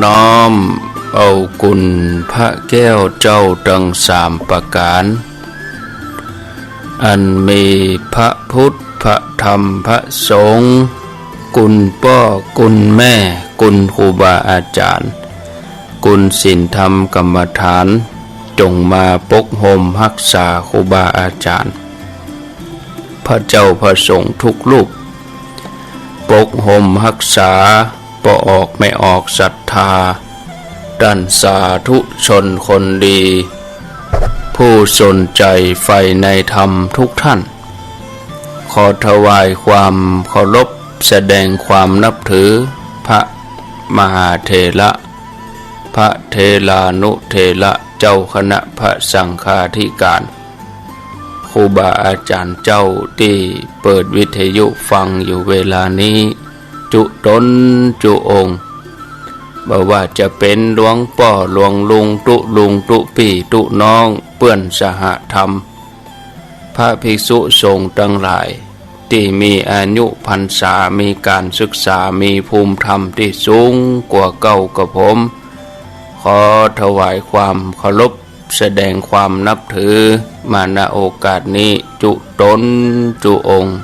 น้อมเอากุณพระแก้วเจ้าทั้งสามประการอันมีพระพุทธพระธรรมพระสงฆ์กุณพ่อกุณแม่กุณครูบาอาจารย์กุณศีลธรรมกรรมฐานจงมาปกห่มรักษาครูบาอาจารย์พระเจ้าพระสงฆ์ทุกรูปปกห่มรักษาปออกไม่ออกศรัทธาดันสาธุชนคนดีผู้สนใจใฝ่ในธรรมทุกท่านขอถวายความเคารพแสดงความนับถือพระมหาเถระพระเถรานุเถระเจ้าคณะพระสังฆาธิการครูบาอาจารย์เจ้าที่เปิดวิทยุฟังอยู่เวลานี้จุตนจุองค์บ่ว่าจะเป็นหลวงพ่อหลวงลุงตุลุงตุพี่ตุน้องเพื่อนสหธรรมพระภิกษุสงฆ์ทั้งหลายที่มีอายุพรรษามีการศึกษามีภูมิธรรมที่สูงกว่าเก่ากับผมขอถวายความเคารพแสดงความนับถือมาณโอกาสนี้จุตนจุองค์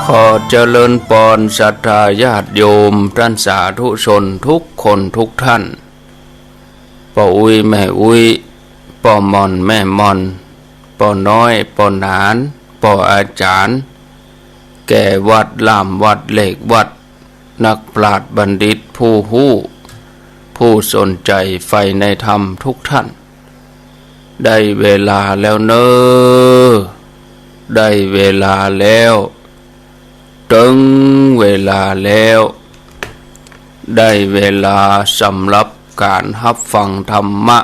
ขอเจริญพรศรัทธาญาติโยมท่านสาธุชนทุกคนทุกท่านป่ออุ้ยแม่อุ้ยป่อมอนแม่มอนป่อน้อยป่อหนานป่ออาจารย์แก่วัดล่ามวัดเหล็กวัดนักปราชญ์บัณฑิตผู้ฮู้ผู้สนใจใฝ่ในธรรมทุกท่านได้เวลาแล้วเนอได้เวลาแล้วถึงเวลาแล้วได้เวลาสำหรับการรับฟังธรรมะ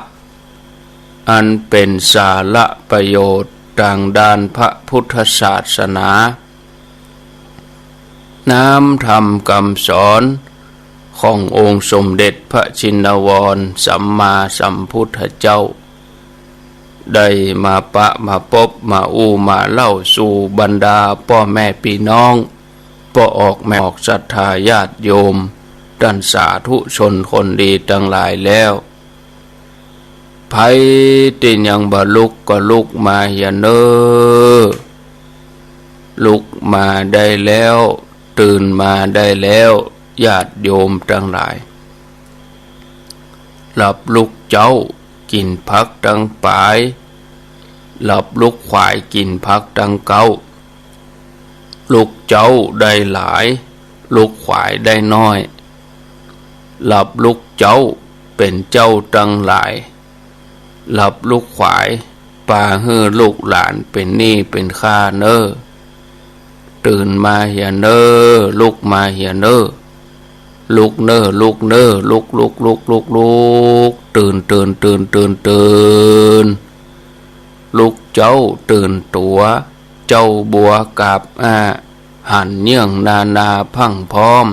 อันเป็นสาระประโยชน์ทางด้านพระพุทธศาสนาน้ำธรรมคำสอนขององค์สมเด็จพระชินวรสัมมาสัมพุทธเจ้าได้มาปะมาพบมามาเล่าสู่บรรดาพ่อแม่พี่น้องพ่อออกแม่ออกศรัทธาญาติโยมท่านสาธุชนคนดีทั้งหลายแล้วไผที่ยังบ่ลุกก็ลุกมาอย่าเน้อลุกมาได้แล้วตื่นมาได้แล้วญาติโยมทั้งหลายหลับลุกเจ้ากินพักทั้งปลายหลับลุกขวายกินพักทั้งเก้าลูกเจ้าได้หลายลูกขวายได้น้อยหลับลูกเจ้าเป็นเจ้าตั้งหลายหลับลูกขวายป่าฮือลูกหลานเป็นหนี้เป็นค่าเน้อตื่นมาเหียเน้อลุกมาเหียเน้อลุกเน้อลุกเน้อลุกตื่นลุกเจ้าตื่นตัวเจ้าบัวกับหันเนื่องนาพังพร้อม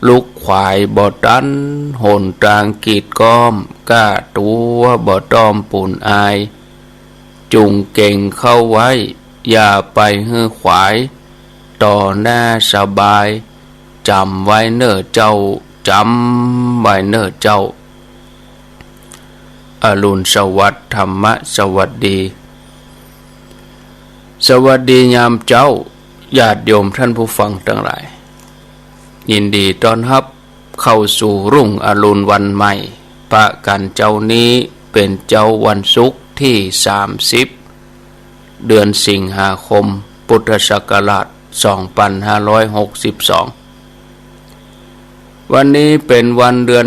ลุกขวายบ่ตันหนตรางกีดก้อมก้าตัวบ่ต้อมปุ่นอายจุงเก่งเข้าไว้อย่าไปฮื้อขวายต่อหน้าสบายจำไว้เน้อเจ้าจำไว้เน้อเจ้าอรุณสวัสดิ์ธรรมะสวัสดีสวัสดียามเจ้าญาติโยมท่านผู้ฟังทั้งหลายยินดีต้อนรับเข้าสู่รุ่งอรุณวันใหม่ปะกันเจ้านี้เป็นเจ้าวันศุกร์ที่30เดือนสิงหาคมพุทธศักราช2562วันนี้เป็นวันเดือน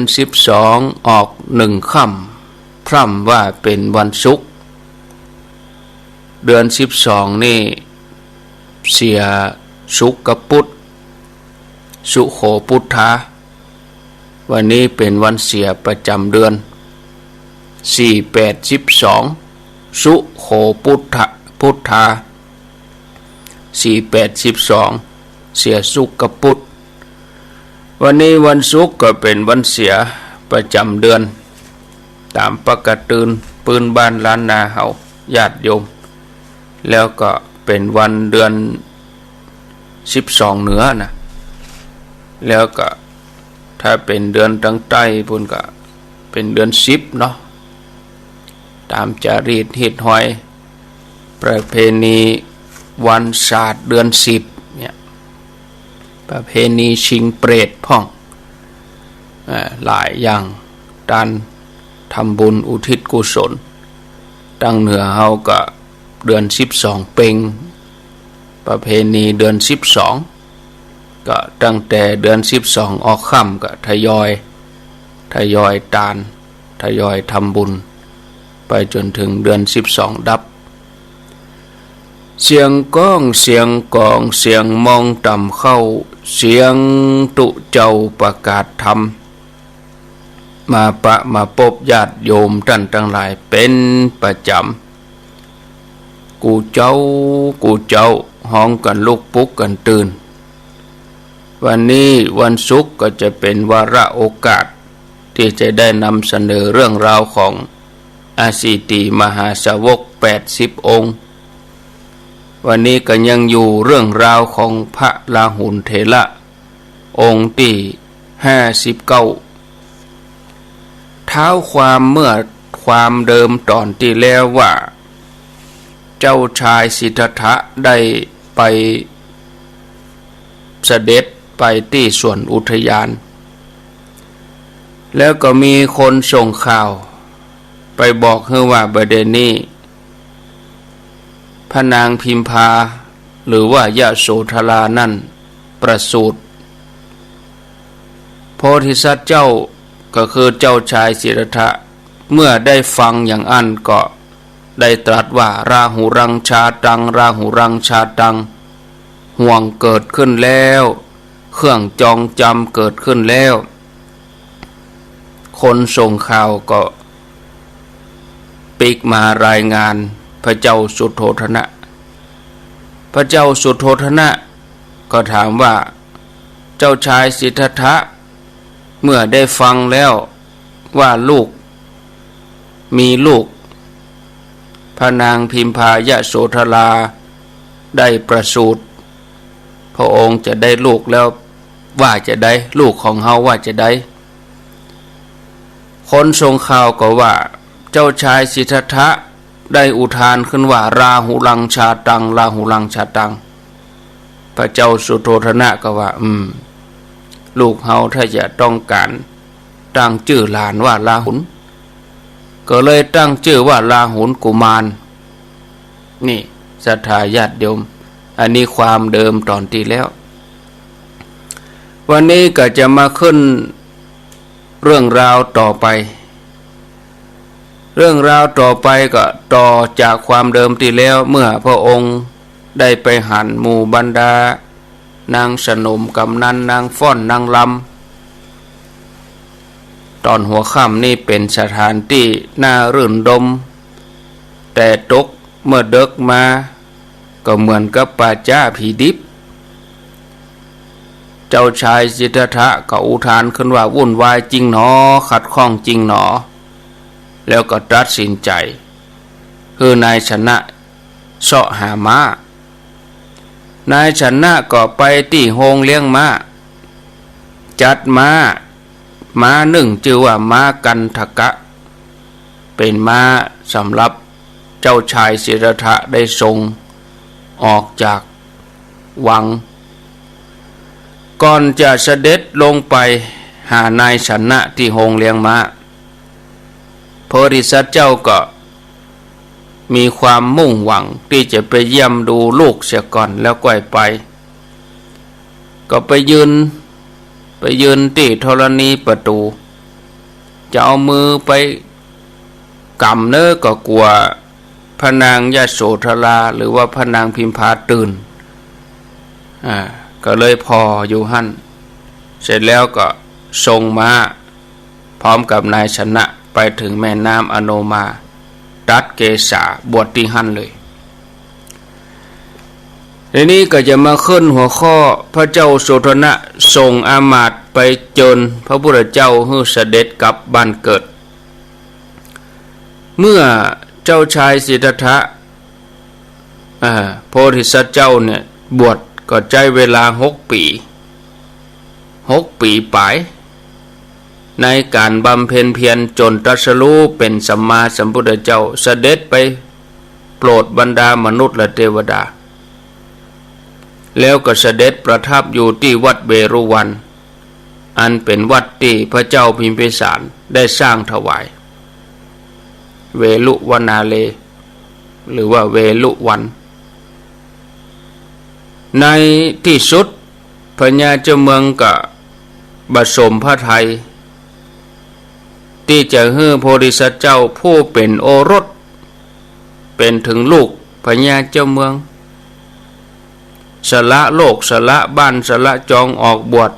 12ออก1ค่ำพร่ำว่าเป็นวันศุกร์เดือน12นี่เสียสุกพุทธสุโขพุทธาวันนี้เป็นวันเสียประจำเดือน4812สุโขพุทธา4812เสียสุกพุทธวันนี้วันศุกร์ก็เป็นวันเสียประจำเดือนตามปกติปืนบ้านล้านนาเฮาญาติโยมแล้วก็เป็นวันเดือน12เหนือนะ แล้วก็ถ้าเป็นเดือนตั้งใต้พุ่นก็เป็นเดือน10เนาะตามจารีตฮิตหอยประเพณีวันศาสตร์เดือน10เนี่ยประเพณีชิงเปรตพ่องหลายอย่างการทำบุญอุทิศกุศลตั้งเหนือเฮาก็เดือน12เพ็งประเพณีเดือน12ก็ตั้งแต่เดือน12ออกค่ำก็ทยอยทานทยอยทำบุญไปจนถึงเดือน12ดับเสียงก้องเสียงกองเสียงมองต่ำเข้าเสียงตุเจ้าประกาศธรรมมาพบญาติโยมท่านทั้งหลายเป็นประจำกูเจ้าห้องกันลุกปุกกันตื่นวันนี้วันศุกร์ก็จะเป็นวาระโอกาสที่จะได้นำเสนอเรื่องราวของอาสิติมหาสาวก80องค์วันนี้ก็ยังอยู่เรื่องราวของพระราหุลเถระองค์ที่59เท้าความเมื่อความเดิมตอนที่แล้วว่าเจ้าชายสิทธัตถะได้ไปเสด็จไปที่สวนอุทยานแล้วก็มีคนส่งข่าวไปบอกว่าบัดเดี๋ยวนี้พระนางพิมพาหรือว่ายโสธรานั่นประสูติโพธิสัตว์เจ้าก็คือเจ้าชายสิทธัตถะเมื่อได้ฟังอย่างอันก็ได้ตรัสว่าราหุรังชาตังราหุรังชาตังห่วงเกิดขึ้นแล้วเครื่องจองจำเกิดขึ้นแล้วคนส่งข่าวก็ปิกมารายงานพระเจ้าสุโธทนะพระเจ้าสุโธทนะก็ถามว่าเจ้าชายสิทธัตถะเมื่อได้ฟังแล้วว่าลูกมีลูกพระนางพิมพายโสธราได้ประสูติพระองค์จะได้ลูกแล้วว่าจะได้ลูกของเฮาว่าจะได้คนส่งข่าวก็ว่าเจ้าชายสิทธัตถะได้อุทานขึ้นว่าราหุรังชาตังราหุรังชาตังพระเจ้าสุโธทนะก็ว่าลูกเฮาถ้าจะต้องการตั้งชื่อหลานว่าราหุลก็เลยตั้งชื่อว่าราหุลกุมารนี่ศรัทธาญาติโยมอันนี้ความเดิมตอนที่แล้ววันนี้ก็จะมาขึ้นเรื่องราวต่อไปเรื่องราวต่อไปก็ต่อจากความเดิมที่แล้วเมื่อพระองค์ได้ไปหันหมู่บรรดานางสนมกำนันนางฟ้อนนางลำตอนหัวค่ำนี่เป็นสถานที่น่ารื่นรมแต่ตกเมื่อเดึกมาก็เหมือนกับป่าจ้าผีดิบเจ้าชายสิทธัตถะก็อุทานขึ้นว่าวุ่นวายจริงหนอขัดข้องจริงหนอแล้วก็ตัดสินใจคือนายชนะเสาะหาม้านายชนะก็ไปที่โรงเลี้ยงม้าจัดม้าหนึ่งชื่อว่าม้ากันทกะเป็นม้าสำหรับเจ้าชายสิทธัตถะได้ทรงออกจากวังก่อนจะเสด็จลงไปหานายชนะที่โรงเลี้ยงม้าโพธิสัตว์เจ้าก็มีความมุ่งหวังที่จะไปเยี่ยมดูลูกเสียก่อนแล้วก็ไปก็ไปยืนที่ธรณีประตูจะเอามือไปกำเนื้อก็กลัวพระนางยโสธราหรือว่าพระนางพิมพาตื่นก็เลยพออยู่หั่นเสร็จแล้วก็ทรงม้าพร้อมกับนายชนะไปถึงแม่น้ำอโนมาตัดเกศาบวชที่หั่นเลยทีนี้ก็จะมาขึ้นหัวข้อพระเจ้าโสธนะส่งอามาตย์ไปเจิญพระพุทธเจ้าให้เสด็จกลับบ้านเกิดเมื่อเจ้าชายสิทธัตถะโพธิสัตว์เจ้าเนี่ยบวชก็ใช้เวลา6 ปี ปีปลายในการบำเพ็ญเพียรจนตรัสรู้เป็นสัมมาสัมพุทธเจ้าเสด็จไปโปรดบรรดามนุษย์และเทวดาแล้วก็เสด็จประทับอยู่ที่วัดเวรุวันอันเป็นวัดที่พระเจ้าพิมพิสารได้สร้างถวายเวลุวนาเลหรือว่าเวลุวันในที่สุดพญาเจ้าเมืองก็บัดสมพระทัยที่จะให้โพธิสัตว์เจ้าผู้เป็นโอรสเป็นถึงลูกพญาเจ้าเมืองสละโลกสละบ้านสละจองออกบวช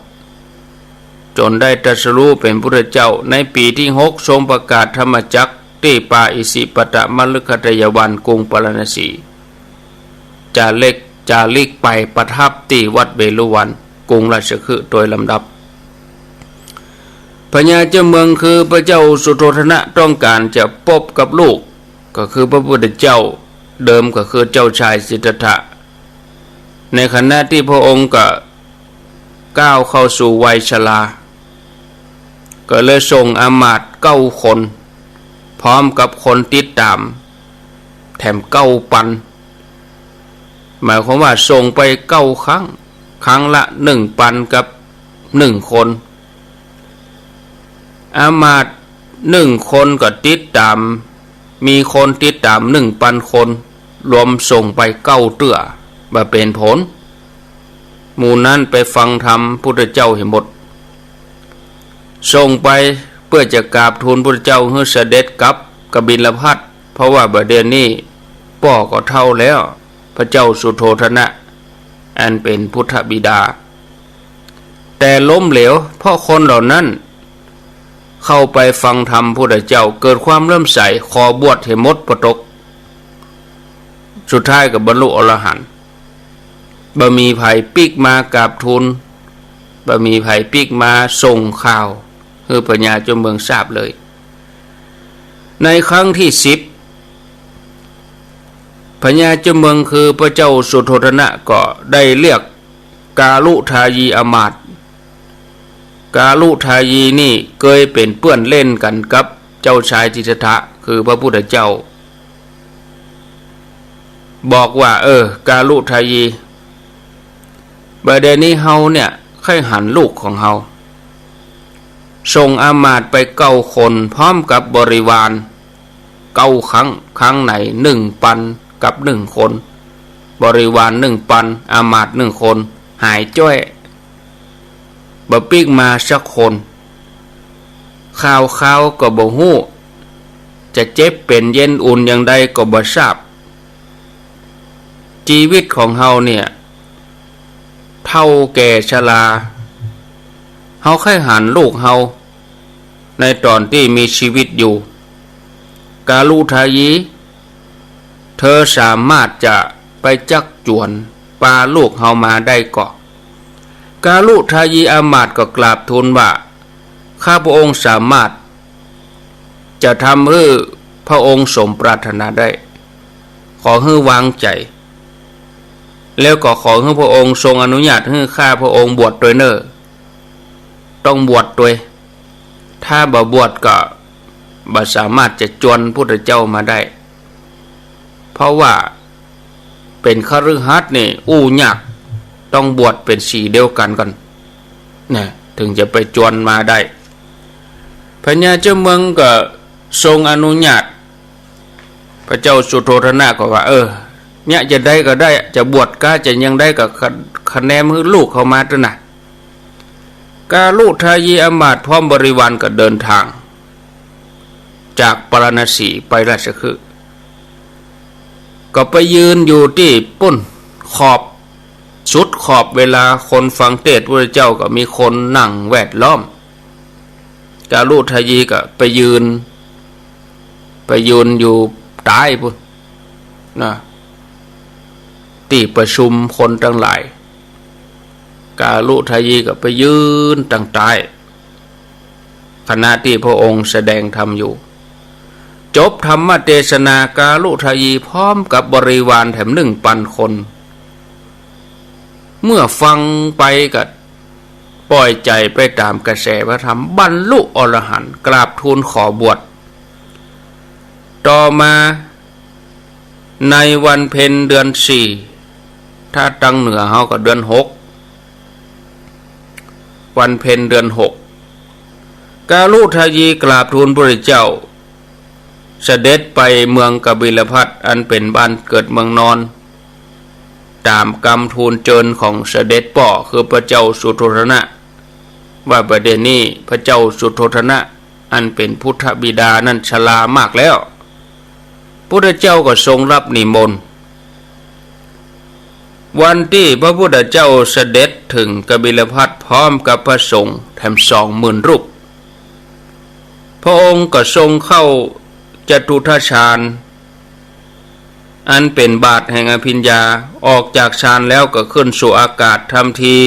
จนได้ตรัสรู้เป็นพุทธเจ้าในปีที่6ทรงประกาศธรรมจักรที่ป่าอิสิปตมฤคทายวันกรุงปารณสีจาริกไปประทับที่วัดเวรุวันกรุงราชคฤห์โดยลำดับพญาเจ้าเมืองคือพระเจ้าสุโธทนะต้องการจะพบกับลูกก็คือพระพุทธเจ้าเดิมก็คือเจ้าชายสิทธัตถะในขณะที่พระองค์ก็ก้าวเข้าสู่วัยชราก็เลยส่งอมาตย์9 คนพร้อมกับคนติดตามแถม9 ปันหมายความว่าส่งไป9 ครั้งละ1 ปันกับ1 คนอามาตย์1 คนก็ติดตามมีคนติดตาม1 ปันคนรวมส่งไป9 เตื้อมาเป็นผลหมู่นั้นไปฟังธรรมพุทธเจ้าให้หมดส่งไปเพื่อจะกราบทูลพุทธเจ้าให้เสด็จกลับกบิลพัสเพราะว่าบัดเดี๋ยวนี้พ่อก็เฒ่าแล้วพระเจ้าสุโธทนะอันเป็นพุทธบิดาแต่ล้มเหลวเพราะคนเหล่านั้นเข้าไปฟังธรรมพุทธเจ้าเกิดความเลื่อมใสขอบวชให้หมดประตกสุดท้ายก็บรรลุอรหันต์บ่มีไผปิกมากราบทูลบ่มีไผปิกมาส่งข่าวให้พญาเจ้าเมืองทราบเลยในครั้งที่10พญาเจ้าเมืองคือพระเจ้าสุโธทนะก็ได้เรียกกาลุทายีอมาตย์กาลุทายีนี่เคยเป็นเพื่อนเล่นกันกับเจ้าชายสิทธัตถะคือพระพุทธเจ้าบอกว่ากาลุทายีบัดเดี๋ยวนี้เฮาเนี่ยค่อยหันลูกของเฮาส่งอามาตย์ไป9 คนพร้อมกับบริวาร9 ครั้งไหน1 ปันกับ1 คนบริวาร1 ปันอามาตย์1 คนหายจ้อยบ่ปิกมาสักคนข่าวก็บ่ฮู้จะเจ็บเป็นเย็นอุ่นอย่างใดก็บ่ทราบชีวิตของเฮาเนี่ยเฒ่าแก่ชราเฮาค่อยหันลูกเฮาในตอนที่มีชีวิตอยู่กาลุทายีเธอสามารถจะไปจักจวนปาลูกเฮามาได้ก่อกาลุทายีอามาตย์ก็กราบทูลว่าข้าพระองค์สามารถจะทำให้พระองค์สมปรารถนาได้ขอให้วางใจแล้วก็ขอให้พระองค์ทรงอนุญาตให้ข้าพระองค์บวชโดยเนอต้องบวชโดยถ้าบ่บวชก็บ่สามารถจะจวนพุทธเจ้ามาได้เพราะว่าเป็นคฤหัสถ์นี่ยากต้องบวชเป็นสีเดียวกันนะถึงจะไปจวนมาได้พญาเจ้าเมืองก็ทรงอนุญาตพระเจ้าสุโธทนะก็ว่าเนี่ยจะได้ก็ได้จะบวชก็จะยังได้กับคะแนนมือลูกเข้ามาตัวน่ะกาลุทายีอมาตย์พร้อมบริวารก็เดินทางจากปารณสีไปราชคฤห์ก็ไปยืนอยู่ที่ปุ้นขอบสุดขอบเวลาคนฟังเทศน์พระเจ้าก็มีคนนั่งแวดล้อมกาลุทายีก็ไปยืนอยู่ใต้ปุ้นนะที่ประชุมคนทั้งหลายกาลุทายีก็ไปยืนตั้งใต้ขณะที่พระองค์แสดงธรรมอยู่จบธรรมเทศนากาลุทายีพร้อมกับบริวารแถม1 ปันคนเมื่อฟังไปก็ป ปล่อยใจไปตามกระแสพระธรรมบรรลุอรหันต์กราบทูลขอบวชต่อมาในวันเพ็ญเดือน4ถ้าตั้งเหนือเฮาก็เดือน6วันเพ็ญเดือน6กาลุทายีกราบทูลพระพุทธเจ้าเสด็จไปเมืองกบิลพัสอันเป็นบ้านเกิดเมืองนอนตามกรรมทูลเจิญของเสด็จป่อคือพระเจ้าสุโธทนะว่าประเด็นนี้พระเจ้าสุโธทนะอันเป็นพุทธบิดานั้นชรามากแล้วพุทธเจ้าก็ทรงรับนิมนต์วันที่พระพุทธเจ้าเสด็จถึงกบิลพัสพร้อมกับพระสงฆ์แถม20,000 รูปพระองค์ก็ทรงเข้าจตุทัชฌานอันเป็นบาทแห่งอภิญญาออกจากฌานแล้วก็ขึ้นสู่อากาศทำที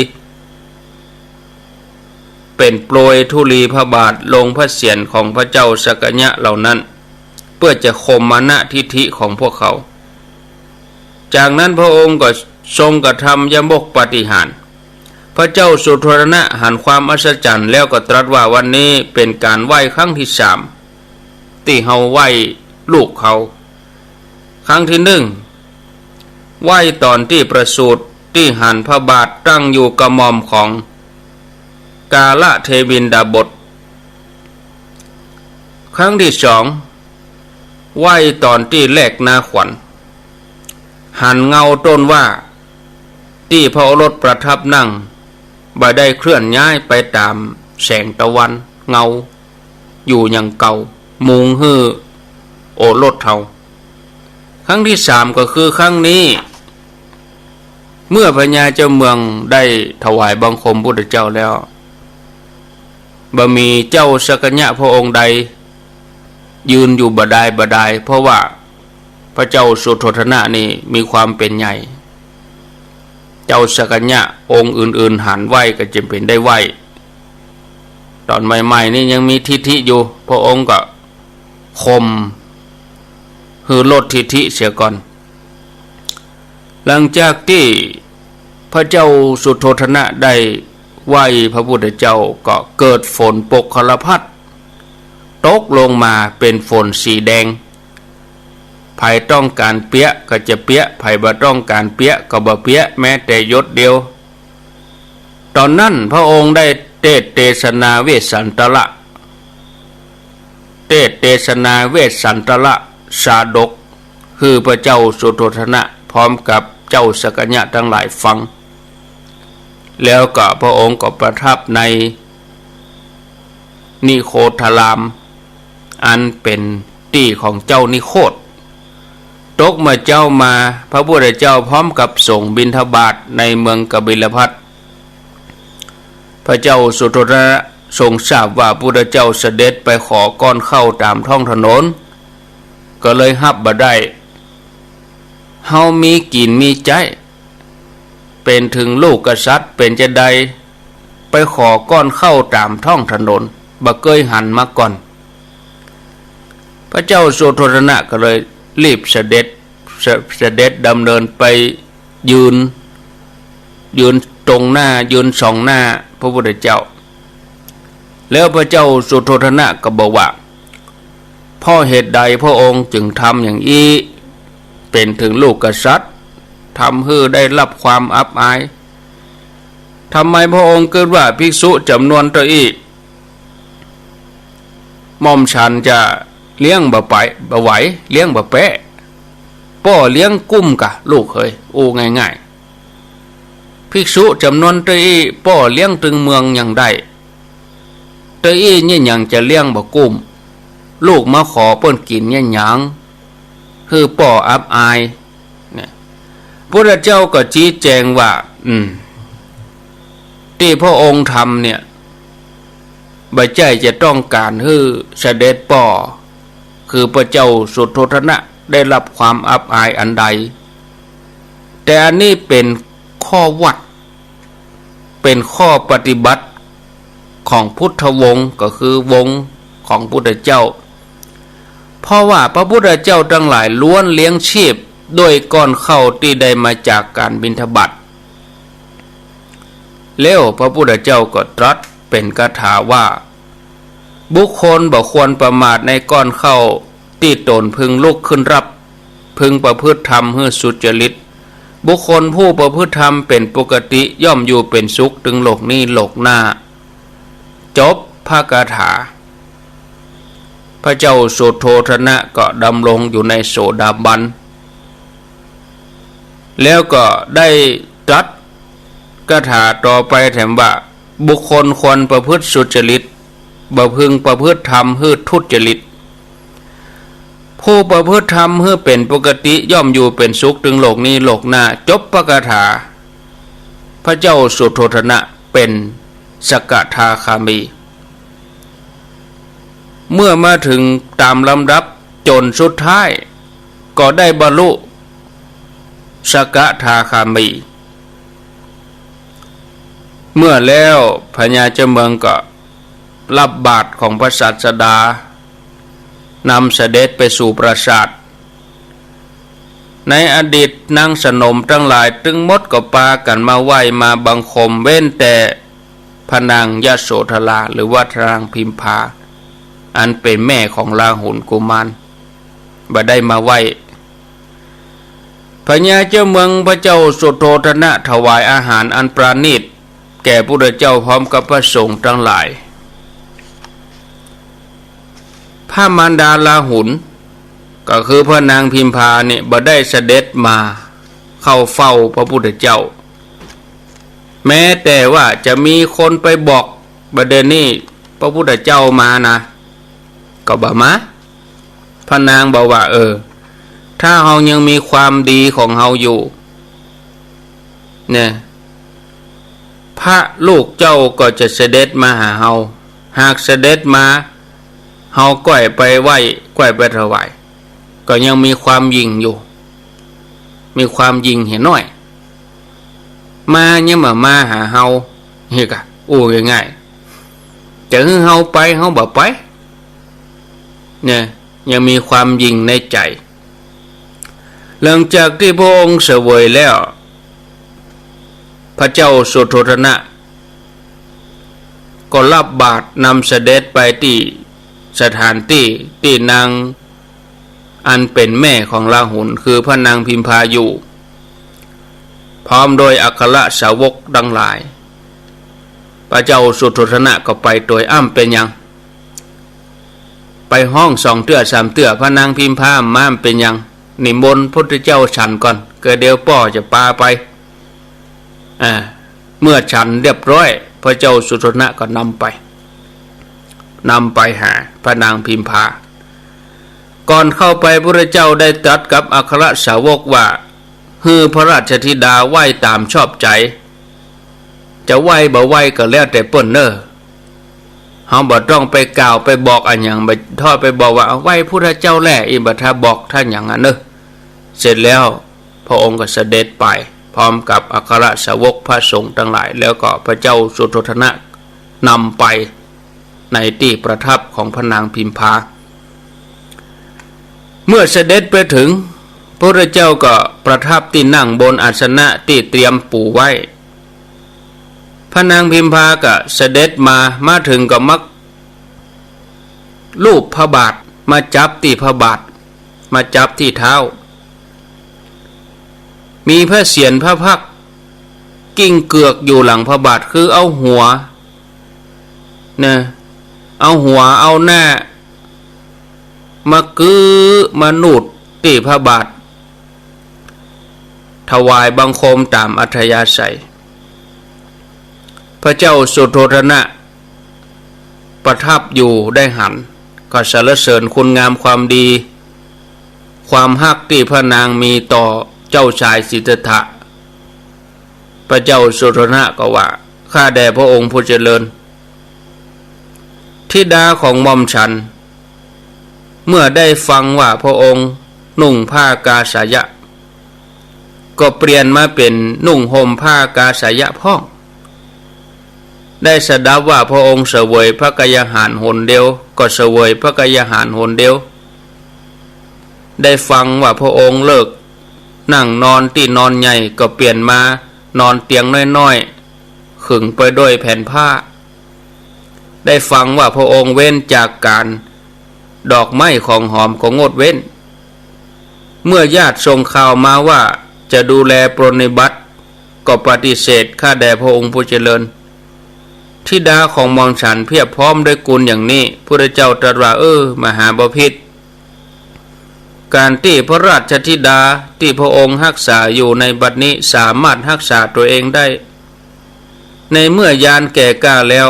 เป็นโปรยธุลีพระบาทลงพระเศียรของพระเจ้าสักกยะเหล่านั้นเพื่อจะข่มมานะทิฐิของพวกเขาจากนั้นพระองค์ก็ทรงกระทำยมกปาฏิหาริย์พระเจ้าสุโธทนะหันความอัศจรรย์แล้วก็ตรัสว่าวันนี้เป็นการไหว้ครั้งที่3ที่เฮาไหว้ลูกเขาครั้งที่1ไหว้ตอนที่ประสูติที่หันพระบาทตั้งอยู่กระหม่อมของกาลเทวินดาบทครั้งที่2ไหว้ตอนที่แลกนาขวัญหันเงาต้นว่าที่พระโอรสประทับนั่งบ่ได้เคลื่อนย้ายไปตามแสงตะวันเงาอยู่อย่างเก่ามุงฮือโอรสเทาครั้งที่3ก็คือครั้งนี้เมื่อพญาเจ้าเมืองได้ถวายบังคมพุทธเจ้าแล้วบ่มีเจ้าสักกยะพระองค์ใดยืนอยู่บ่ได้เพราะว่าพระเจ้าสุโธทนะนี่มีความเป็นใหญ่เจ้าสักกยะองค์อื่นๆหันไหวก็จำเป็นได้ไหวตอนใหม่ๆนี่ยังมีทิฐิอยู่พระองค์ก็ข่มคือลดทิฐิเสียก่อนหลังจากที่พระเจ้าสุโธทนะได้ไหวพระพุทธเจ้าก็เกิดฝนปกคลพัดตกลงมาเป็นฝนสีแดงไผต้องการเปียก็จะเปียไผบ่ต้องการเปียก็บ่เปียแม้แต่หยดเดียวตอนนั้นพระองค์ได้เทศนาเวสสันตละเทศนาเวสสันตละสาดกคือพระเจ้าสุโธทนะพร้อมกับเจ้าสักกยะทั้งหลายฟังแล้วก็พระองค์ก็ประทับในนิโคธารามอันเป็นที่ของเจ้านิโคธตกมาเจ้ามาพระพุทธเจ้าพร้อมกับส่งบิณฑบาตในเมืองกบิลพัสพระเจ้าสุโธทนะทรงทราบว่าพระพุทธเจ้าเสด็จไปขอก้อนข้าวตามท้องถนนก็เลยฮับบ่ได้เฮามีกินมีใจเป็นถึงลูกกษัตริย์เป็นจะใดไปขอก้อนข้าวตามท้องถนนบ่เคยหันมาก่อนพระเจ้าสุโธทนะก็เลยรีบเสด็จดำเนินไปยืนตรงหน้ายืนส่องหน้าพระพุทธเจ้าแล้วพระเจ้าสุโธทนะก็บอกว่าพ่อเหตุใดพระองค์จึงทำอย่างนี้เป็นถึงลูกกษัตริย์ทำให้ได้รับความอับอายทำไมพระองค์เกิดว่าภิกษุจำนวนตัวอีม่อมฉันจะเลี้ยงบ่ไหวเลี้ยงบ่แปะป้อเลี้ยงกุ้มกะลูกเคยโอ้ง่ายๆภิกษุจำนวนตัวอีป้อเลี้ยงถึงเมืองอย่างใดตัวอีเนี่ยยังจะเลี้ยงบ่กุ้มลูกมาขอเปิ้นกินเนี่ยหยังคือป้ออับอายเนี่ยพระเจ้าก็ชี้แจงว่าที่พระองค์ทำเนี่ยบ่ใจจะต้องการให้เสด็จป่อคือพระเจ้าสุโธทนะได้รับความอับอายอันใดแต่อันนี้เป็นข้อวัดเป็นข้อปฏิบัติของพุทธวงศ์ก็คือวงของพุทธเจ้าเพราะว่าพระพุทธเจ้าทั้งหลายล้วนเลี้ยงชีพด้วยก้อนข้าวที่ได้มาจากการบิณฑบาต แล้วพระพุทธเจ้าก็ตรัสเป็นคาถาว่าบุคคลบ่ควรประมาทในก้อนเข้าที่ตนพึงลุกขึ้นรับพึงประพฤติธรรมให้สุจริตบุคคลผู้ประพฤติธรรมเป็นปกติย่อมอยู่เป็นสุขถึงโลกนี้โลกหน้าจบพระคาถาพระเจ้าสุโธทนะก็ดำรงอยู่ในโสดาบันแล้วก็ได้ตรัสคาถาต่อไปแถมว่าบุคคลควรประพฤติสุจริตบ่พึงประพฤติธรรมให้ทุจริตผู้ประพฤติธรรมให้เป็นปกติย่อมอยู่เป็นสุขถึงโลกนี้โลกหน้าจบพระคาถาพระเจ้าสุโธทนะเป็นสกทาคามีเมื่อมาถึงตามลำดับจนสุดท้ายก็ได้บรรลุสกทาคามีเมื่อแล้วพญาเจ้าเมืองก็รับบาตรของพระศาสดานำเสด็จไปสู่ปราสาทในอดีตนางสนมทั้งหลายตึงมดก็ปากันมาไหว้มาบังคมเว้นแต่พนางยโสธราหรือว่านางพิมพาอันเป็นแม่ของราหุลกุมารบ่ได้มาไหว้พญาเจ้าเมืองพระเจ้าสุโธทนะถวายอาหารอันประณีตแก่พระพุทธเจ้าพร้อมกับพระสงฆ์ทั้งหลายพระมารดาราหุลก็คือพระนางพิมพาเนี่ยบ่ได้เสด็จมาเข้าเฝ้าพระพุทธเจ้าแม้แต่ว่าจะมีคนไปบอกประเด็นนี้พระพุทธเจ้ามานะก็บ่มาพระนางบอกว่าถ้าเฮายังมีความดีของเฮาอยู่เนี่ยพระลูกเจ้าก็จะเสด็จมาหาเฮาหากเสด็จมาเฮาก้อยไปไหว้ก้อยไปถวายก็ยังมีความยิ่งอยู่มีความยิ่งเห็นน้อยมาเนี่ยมาหาเฮาเฮ็ดกะง่ายๆจะให้เฮาไปเฮาบ่ไปเนี่ยยังมีความยิ่งในใจหลังจากที่พระองค์เสวยแล้วพระเจ้าสุโธทนะก็รับบาตรนำเสด็จไปที่สถานที่นางอันเป็นแม่ของราหุลคือพระนางพิมพาอยู่พร้อมโดยอัครสาวกดังหลายพระเจ้าสุโธทนะก็ไปโดยเป็นยังไปห้อง2 เตื้อ 3 เตื้อพระนางพิมพามาเป็นยังนิมนต์พระพุทธเจ้าฉันก่อนเกิดเดี๋ยวป่อจะปาไปเมื่อฉันเรียบร้อยพระเจ้าสุโธทนะก็นำไปหาพระนางพิมพาก่อนเข้าไปพระเจ้าได้ตรัสกับอัครสาวกว่าฮือพระราชธิดาไหว้ตามชอบใจจะไหว้บ่ไหว้ก็แล้วแต่เปิ้นเน้อเฮาบ่ต้องไปกล่าวไปบอกอันหยังบ่ทอดไปบอกว่าไหว้พระเจ้าแลอีบ่ถ้าบอกท่านหยังอันเน้อเสร็จแล้วพระองค์ก็เสด็จไปพร้อมกับอัครสาวกพระสงฆ์ทั้งหลายแล้วก็พระเจ้าสุโธทนะนำไปในที่ประทับของพระนางพิมพาเมื่อเสด็จไปถึงพระเจ้าก็ประทับที่นั่งบนอาสนะที่เตรียมปูไว้พระนางพิมพาก็เสด็จมาถึงก็มักลูบพระบาทมาจับที่พระบาทมาจับที่เท้ามีพระเศียรพระพักตร์กิ้งเกือกอยู่หลังพระบาทคือเอาหัวเนี่ยเอาหัวเอาหน้ามามานูดที่พระบาทถวายบังคมตามอัธยาศัยพระเจ้าสุโธทนะประทับอยู่ได้หันก็สรรเสริญคุณงามความดีความฮักที่พระนางมีต่อเจ้าชายสิทธัตถะพระเจ้าสุโธทนะก็ว่าข้าแด่พระองค์ผู้เจริญธิดาของหม่อมฉันเมื่อได้ฟังว่าพระองค์นุ่งผ้ากาสายะก็เปลี่ยนมาเป็นนุ่งห่มผ้ากาสายะพ่องได้สดับว่าพระองค์เสวยพระกยาหารหนเดียวก็เสวยพระกยาหารหนเดียวได้ฟังว่าพระองค์เลิกนั่งนอนที่นอนใหญ่ก็เปลี่ยนมานอนเตียงน้อยๆ ขึงไปด้วยแผ่นผ้าได้ฟังว่าพระองค์เว้นจากการดอกไม้ของหอมของงดเว้นเมื่อญาติส่งข่าวมาว่าจะดูแลปรนนิบัติก็ปฏิเสธข้าแด่พระองค์ผู้เจริญธิดาของมอมฉันเพียบพร้อมด้วยกุลอย่างนี้พระเจ้าตรัสว่ามหาบพิตรการที่พระราชธิดาที่พระองค์รักษาอยู่ในบัดนี้สามารถรักษาตัวเองได้ในเมื่อยานแก่กล้าแล้ว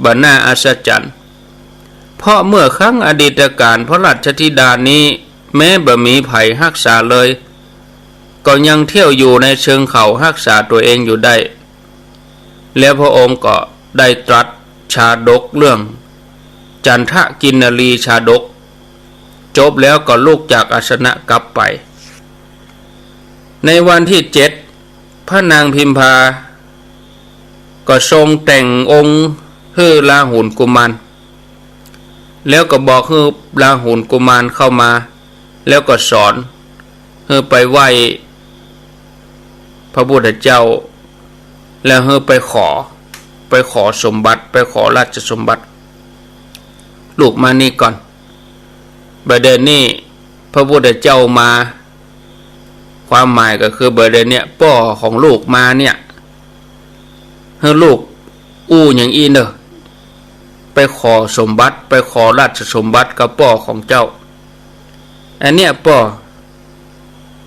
บัดน่าอัศจรรย์เพราะเมื่อครั้งอดีตการพระราชธิดานี้แม้บ่มีไผรักษาเลยก็ยังเที่ยวอยู่ในเชิงเขารักษาตัวเองอยู่ได้แล้วพระองค์ก็ได้ตรัสชาดกเรื่องจันทกินรีชาดกจบแล้วก็ลุกจากอาสนะกลับไปในวันที่7พระนางพิมพาก็ทรงแต่งองค์ให้ลาหุนกุมารแล้วก็บอกให้ลาหุนกุมารเข้ามาแล้วก็สอนให้ไปไหว้พระพุทธเจ้าแล้วให้ไปขอสมบัติไปขอราชสมบัติลูกมานี่ก่อนประเด็นนี้พระพุทธเจ้ามาความหมายก็คือประเด็นเนี้ยพ่อของลูกมาเนี่ยให้ลูกอย่างอีเนอะไปขอสมบัติไปขอราชสมบัติกับพ่อของเจ้าอันเนี้ยพ่อ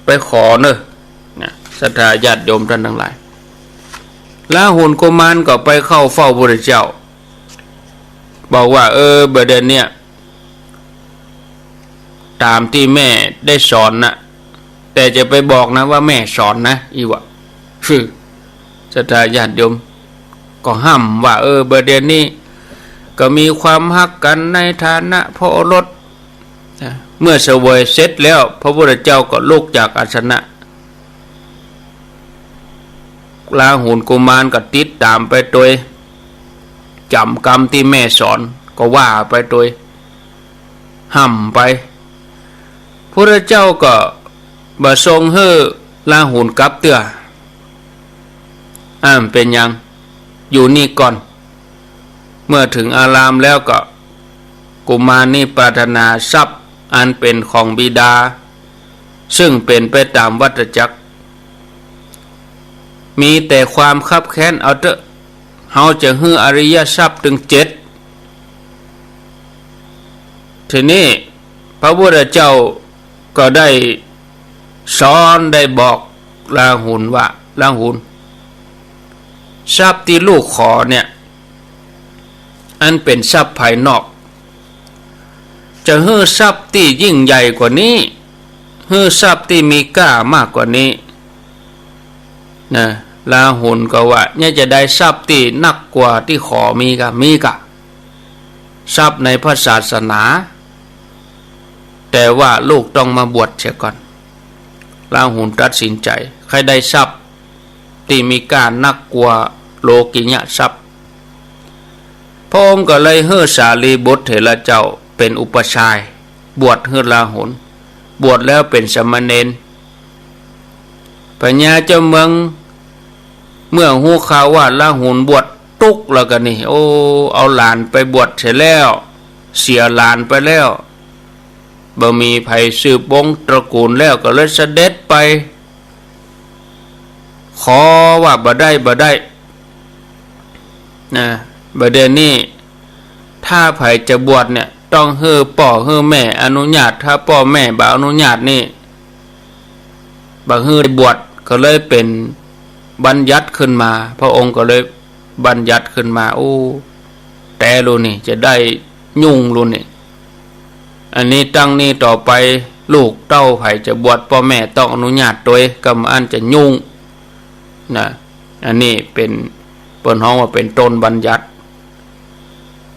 ไปขอเนอะศรัทธาญาติโยมท่านทั้งหลายลาหุนกุมารก็ไปเข้าเฝ้าพระพุทธเจ้าบอกว่าประเด็นเนี้ยตามที่แม่ได้สอนนะแต่จะไปบอกนะว่าแม่สอนนะอีวะคือศรัทธาญาติโยมก็ห้ามว่าประเด็นนี้ก็มีความฮักกันในฐานะพ่อรถเมื่อเสวยเสร็จแล้วพระพุทธเจ้าก็ลุกจากอาสนะลาหุนกุมารก็ติดตามไปโดยจำกรรมที่แม่สอนก็ว่าไปโดยห้ามไปพระเจ้าก็บ่ทรงให้ลาหุนกลับเตื้อเป็นยังอยู่นี่ก่อนเมื่อถึงอารามแล้วก็กุมารนี่ปรารถนาทรัพย์อันเป็นของบิดาซึ่งเป็นไปตามวัฏจักรมีแต่ความคับแค้นเอาเถอะเฮาจะฮื้ออริยทรัพย์ถึง7ทีนี้พระพุทธเจ้าก็ได้สอนได้บอกลาหุนว่าลาหุนทรัพย์ที่ลูกขอเนี่ยอันเป็นทรัพย์ภายนอกจะฮื้อทรัพย์ที่ยิ่งใหญ่กว่านี้ฮื้อทรัพย์ที่มีค่ามากกว่านี้นะลาหุนก็ว่าเนี่ยจะได้ทรัพย์ที่นักกว่าที่ขอมีกะทรัพย์ในพระศาสนาแต่ว่าลูกต้องมาบวชเสียก่อนลาหุนตัดสินใจใครได้ทรัพย์ที่มีการนักกว่าโลกิยะทรัพย์พระองค์ก็เลยให้สารีบุตรเถระเจ้าเป็นอุปชายบวชให้ลาหุนบวชแล้วเป็นสมณเณรปัญญาเจ้าเมืองเมื่อหูข่าวว่าลาหุนบวชตุกแล้วกันนี่เอาหลานไปบวชเสร็จแล้วเสียหลานไปแล้วบ่มีไผสืบวงศ์ตระกูลแล้วก็เลยเสด็จไปขอว่าบ่ได้นะประเด็นนี้ถ้าไผจะบวชเนี่ยต้องให้พ่อให้แม่อนุญาตถ้าพ่อแม่บ่อนุญาตนี่บ่ให้บวชก็เลยเป็นบัญญัติขึ้นมาพระองค์ก็เลยบัญญัติขึ้นมาแต่รู้นี่จะได้ยุ่งรู้นี่อันนี้ตั้งนี้ต่อไปลูกเต้าไผจะบวชพ่อแม่ต้องอนุญาตโดยกำอันจะยุ่งนะอันนี้เป็นเปิ้นฮ้องว่าเป็นต้นบัญญัติ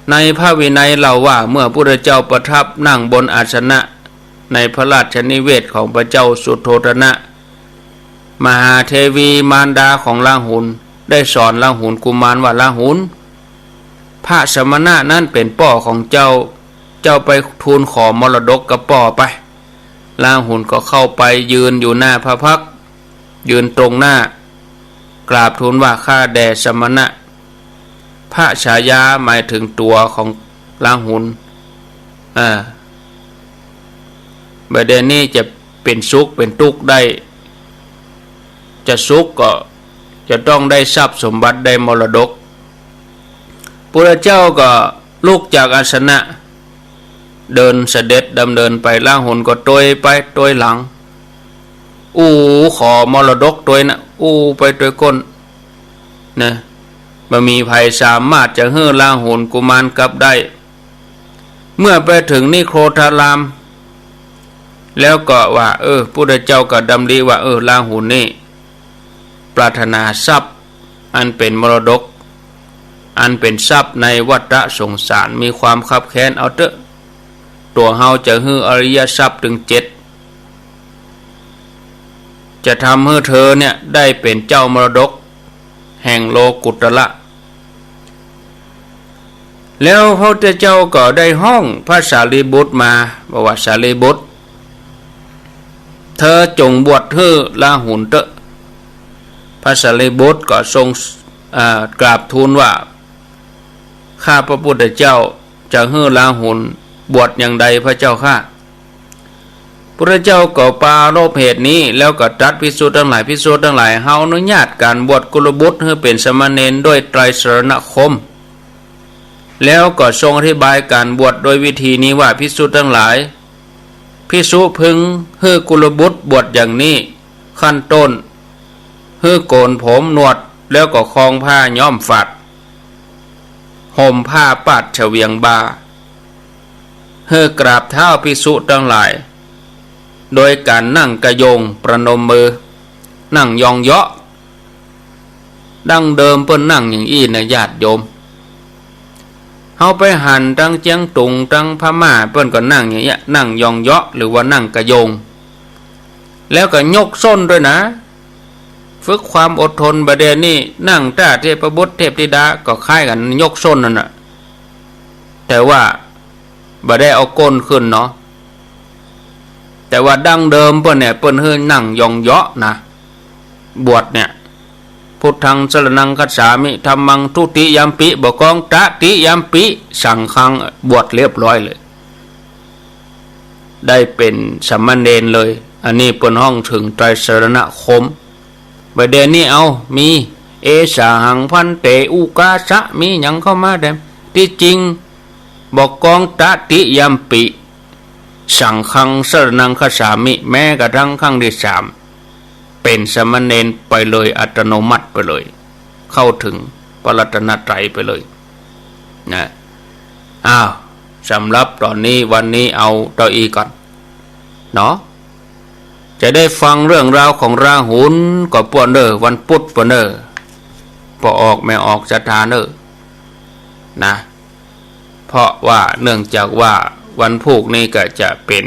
ในพระวินัยเล่าว่าเมื่อพระพุทธเจ้าประทับนั่งบนอาสนะในพระราชนิเวศของพระเจ้าสุโธทนะมหาเทวีมารดาของลาหุนได้สอนลาหุนกุมารว่าลาหุนพระสมณะนั้นเป็นพ่อของเจ้าไปทูลขอมรดกกับพ่อไปลาหุนก็เข้าไปยืนอยู่หน้าพระพักตร์ยืนตรงหน้า กราบทูลว่าข้าแด่สมณะพระฉายาหมายถึงตัวของลาหุนประเด็นนี้จะเป็นสุขเป็นทุกข์ได้จะสุขก็จะต้องได้ทรัพย์สมบัติได้มรดกพระเจ้าก็ลุกจากอาสนะเดินเสด็จดำเนินไปลาหุนก็ตัวไปตัวหลังขอมรดกตัวนะไปตัวก้นนะบ่มีภัยสามารถจะฮื้อลาหุนกุมารกลับได้เมื่อไปถึงนิโครธารามแล้วก็ว่าพุทธเจ้าก็ดำริว่าลาหุนนี่ปรารถนาทรัพย์อันเป็นมรดกอันเป็นทรัพย์ในวัฏสงสารมีความคับแค้นเอาเถอะตัวเฮาจะฮื้ออริยทรัพย์ถึง7จะทำให้เธอเนี่ยได้เป็นเจ้ามรดกแห่งโลกุตระแล้วพระพุทธเจ้าก็ได้ห้องพระสารีบุตรมาบอกว่าสารีบุตรเธอจงบวชเธอลาหุนเถอะพระสารีบุตรก็ทรงกราบทูลว่าข้าพระพุทธเจ้าจะฮื้อลาหุนบวชอย่างใดพระเจ้าข้าพระเจ้าก็ปรารภเหตุนี้แล้วก็ตรัสภิกษุทั้งหลายภิกษุทั้งหลายเฮาอนุญาตการบวชกุลบุตรให้เป็นสมณเณรด้วยไตรสรณคมแล้วก็ทรงอธิบายการบวชโดยวิธีนี้ว่าภิกษุทั้งหลายภิกษุพึงให้กุลบุตรบวชอย่างนี้ขั้นต้นให้โกนผมหนวดแล้วก็คล้องผ้าย้อมฝัดห่มผ้าปัดเฉวียงบ่าให้กราบเท้าภิกษุทั้งหลายโดยการนั่งกระโยงประนมมือนั่งยองเยาะดั้งเดิมเปิ้นนั่งอย่างอี้นะญาติโยมเฮาไปหันตั้งเจียงตุงตั้งพม่าเปิ้นก็นั่งอย่างเงี้ยนั่งยองเยาะหรือว่านั่งกระโยงแล้วก็ยกส้นด้วยนะฝึกความอดทนประเดี๋ยวนี้นั่งต้าเทพบุตรเทพธิดาก็คล้ายกันยกส้นนั่นน่ะแต่ว่าบ่ได้เอาก้นขึ้นเนาะแต่ว่าดั้งเดิมเปิ้นเนี่ยเปิ้นให้นั่งยองเยาะนะบวชเนี่ยพุทธังสรณังคัจฉามิธัมมังทุติยัมปิบกองตติยัมปิสังฆังบวชเรียบร้อยเลยได้เป็นสมณเณรเลยอันนี้เปิ้นห้องถึงไตรสรณคมประเด็นนี้เอามีเอสาหังพันเตอุกาสะมีหยังเข้ามาได้ที่จริงบอกกองตติยัมปิสังฆังสรณังคัจฉามิแม้กระทั่งครั้งที่3เป็นสมณเณรไปเลยอัตโนมัติไปเลยเข้าถึงพระรัตนตรัยไปเลยนะสำหรับตอนนี้วันนี้เอาเต้าอีก่อนเนาะจะได้ฟังเรื่องราวของราหุลก็ปวนวันพุธปวนพอออกไม่ออกสถานนะเพราะว่าเนื่องจากว่าวันพุธนี้ก็จะเป็น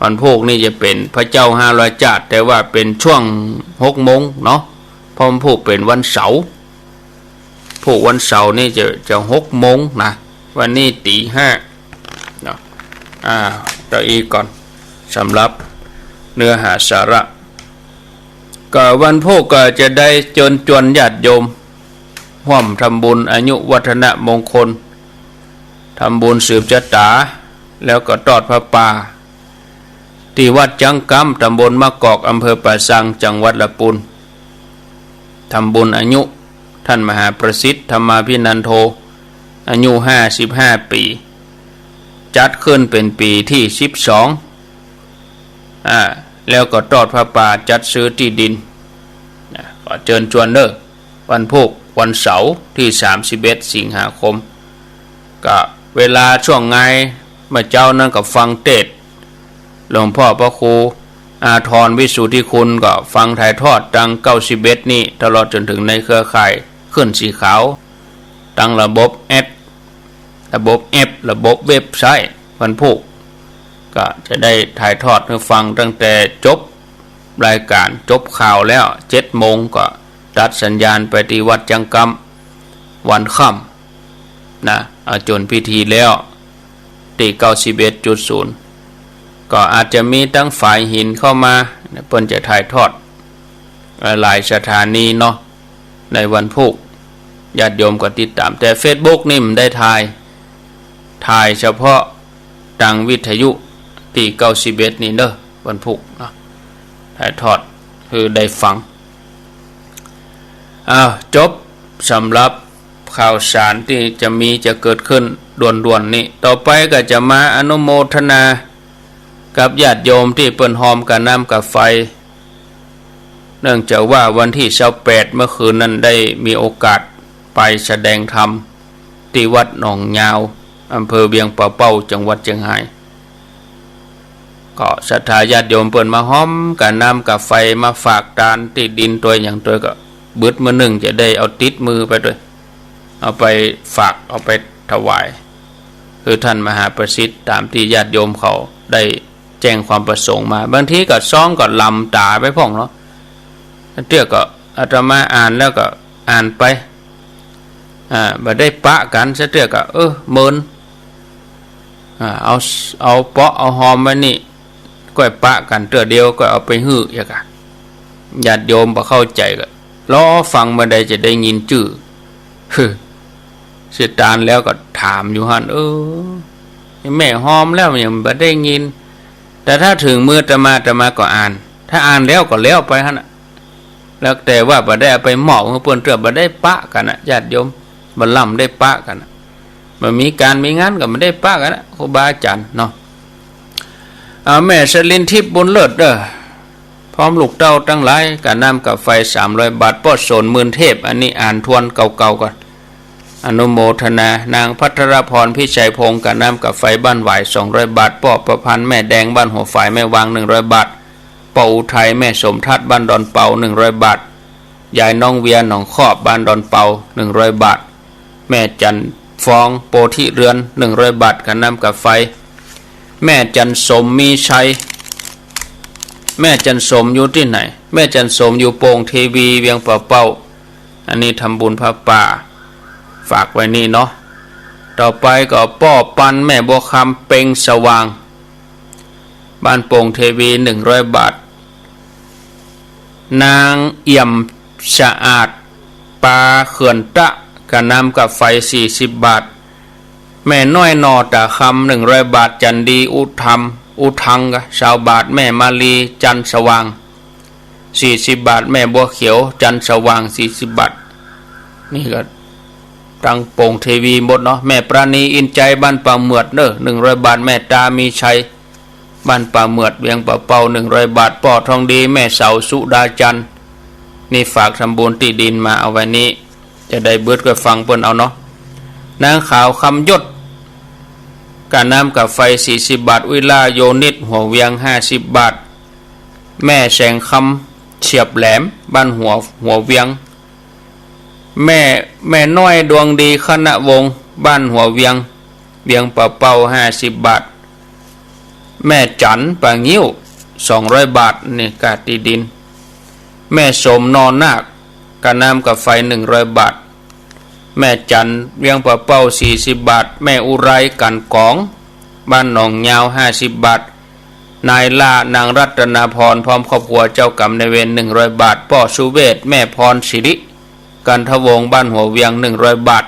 วันพุธนี้จะเป็นพระเจ้า500 จาดแต่ว่าเป็นช่วง6 โมงเนาะพอพุธเป็นวันเสาร์พุธวันเสาร์นี่จะ6 โมงนะวันนี้ตี 5เนาะต่ออีกก่อนสำหรับเนื้อหาสาระก็วันพุธก็จะได้เชิญชวนญาติโยมร่วมทำบุญอายุวัฒนมงคลทำบุญสืบชะตาแล้วก็ทอดพระป่าที่วัดจังกำตำบลมะกอกอำเภอป่าซังจังหวัดลำพูนทำบุญอายุท่านมหาประสิทธิ์ธรรมาภินันโทอายุ55 ปีจัดขึ้นเป็นปีที่12แล้วก็ทอดพระป่าจัดซื้อที่ดินก็เชิญชวนวันพุธวันเสาร์ที่31 สิงหาคมก็เวลาช่วงไงเมื่อเจ้านั้นก็ฟังเทศน์หลวงพ่อพระครูอาทรวิสุทธิคุณก็ฟังถ่ายทอดตั้ง91นี่ตลอดจนถึงในเครือข่ายขึ้นสีขาวตั้งระบบแอประบบเว็บไซต์วันพุธก็จะได้ถ่ายทอดให้ฟังตั้งแต่จบรายการจบข่าวแล้ว7 โมงก็ตัดสัญญาณไปที่วัดจังกำวันค่ำนะจนพิธีแล้วที่ 91.0 ก็อาจจะมีตั้งฝ่ายหินเข้ามาเพิ่นจะถ่ายทอด หลายสถานีเนาะในวันพุธญาติโยมก็ติดตามแต่ Facebook นี่มันได้ถ่ายเฉพาะทางวิทยุที่91นี่เด้อวันพุธเนาะถ่ายทอดคือได้ฟังจบสำหรับข่าวสารที่จะเกิดขึ้นด่วนๆนี้ต่อไปก็จะมาอนุโมทนากับญาติโยมที่เปิ้นหอมกับน้ำกับไฟเนื่องจากว่าวันที่28เมื่อคืนนั้นได้มีโอกาสไปแสดงธรรมที่วัดหนองยาวอำเภอเวียงป่าเป้าจังหวัดเชียงรายก็ศรัทธาญาติโยมเปิ้นมาหอมกับน้ำกับไฟมาฝากทานที่ดินตัวอย่างตัวก็บึดมื้อนึงจะได้เอาติดมือไปด้วยเอาไปฝากเอาไปถวายคือท่านมหาประสิทธิ์ตามที่ญาติโยมเขาได้แจ้งความประสงค์มาบางทีก็ซ้องก็ลำตาไปพ่องเนาะเตี้ยก็อาตมาอ่านแล้วก็อ่านไปบ่ได้ปะกันซะเตี้ยก็เมินเอาเปาะเอาหอมไว้นี่ก็ปะกันเตื้อเดียวก็เอาไปฮื้ออีกญาติโยมบ่เข้าใจก็รอฟังเมื่อใดจะได้ยินชื่อเสียตานแล้วก็ถามอยู่หั่นแม่หอมแล้วยังบ่ได้ยินแต่ถ้าถึงมืออาตมาก็อ่านถ้าอ่านแล้วก็แล้วไปหั่นแล้วแต่ว่าบ่ได้เอาไปเหมาะเพิ่นเตื้อบ่ได้ปะกันญาติโยมบ่ล่ำได้ปะกันมันมีการมีงานก็บ่ได้ปะกันครูบาอาจารย์เนาะแม่สลินทิพย์บุญเลิศเด้อพร้อมลูกเต้าทั้งหลายกับน้ำกับไฟ300 บาทป้อโสนหมื่นเทพอันนี้อ่านทวนเก่าๆก่อนอนุโมทนานางพัทรพรพิชัยพงศ์กับน้ำกับไฟบ้านหวาย200 บาทป้อประพันธ์แม่แดงบ้านหัวฝ่ายแม่วาง100 บาทป้ออุทัยแม่สมทัศน์บ้านดอนเปา100 บาทยายน้องเวียหนองคอบบ้านดอนเปา100 บาทแม่จันฟองโปธิเรือน100 บาทกับน้ำกับไฟแม่จันสมมีชัยแม่จันสมอยู่ที่ไหนแม่จันสมอยู่โป่งเทวีเวียงป่าเป้าอันนี้ทำบุญพระป่าฝากไว้นี่เนาะต่อไปก็ป้อปันแม่บัวคำเป่งสว่างบ้านโป่งเทวี100 บาทนางเอี่ยมสะอาดปาเขื่อนตะกับน้ำกับไฟ40 บาทแม่น้อยนอตะคำ100 บาทจันดีอุทังกะ20 บาทแม่มาลีจันสว่าง40 บาทแม่บัวเขียวจันสว่าง40 บาทนี่ก็ตั้งโป่งเทวีหมดเนาะแม่ปราณีอินใจบ้านป่าเหมือดเด้อ100 บาทแม่ตามีชัยบ้านป่าเหมือดเวียงป่าเป้า100 บาทป้อทองดีแม่เสาสุดาจันนี่ฝากทำบุญที่ดินมาเอาไว้นี้จะได้เบิดก็ฟังเพิ่นเอาเนาะนางขาวคำยศกาน้ำกับไฟ40 บาทวิลาโยนิดหัวเวียง50 บาทแม่แสงคำเฉียบแหลมบ้านหัวเวียงแม่น้อยดวงดีคณะวงบ้านหัวเวียงป่าเป้า50 บาทแม่จันปางงิ้ว200 บาทนี่กาตีดินแม่สมนอนนาคกาน้ำกับไฟ100 บาทแม่จันเวียงป่าเป้า40 บาทแม่อุไรกันกองบ้านหนองยาว50 บาทนายล่านางรัตนาพรพร้อมครอบครัวเจ้ากรรมนายเวร100 บาทพ่อสุเวศแม่พรศิริกันทวงบ้านหัวเวียง100 บาท